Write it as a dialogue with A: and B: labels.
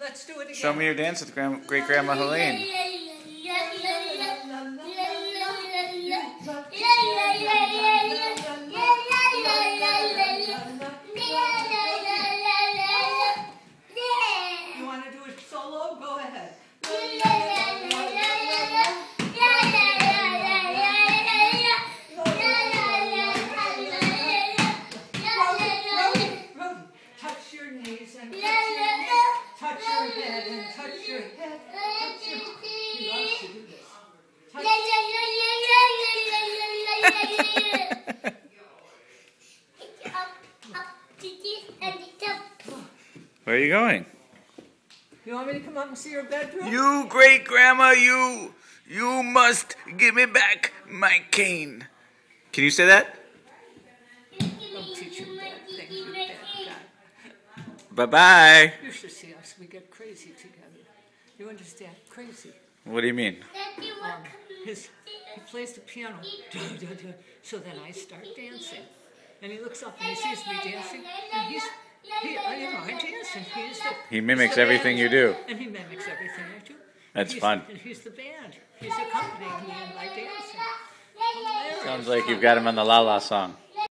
A: Let's do it again.
B: Show me your dance with great grandma Helene.
A: You want to do it solo? Go ahead. Touch your knees and touch your head and touch your head. He loves to do this.
B: Where are you going?
A: You want me to come up and see your bedroom?
B: You great grandma, you must give me back my cane. Can you say that?
A: I'll teach you that. Thank you, bad guy.
B: Bye-bye.
A: You should see us. We get crazy together. You understand? Crazy.
B: What do you mean?
A: He plays the piano. So then I start dancing. And he looks up and he sees me dancing. And I dance. And
B: He mimics everything you do.
A: And he mimics everything I do.
B: That's fun.
A: And he's the band. He's accompanying me in my dancing.
B: Sounds like you've got him on the La La song.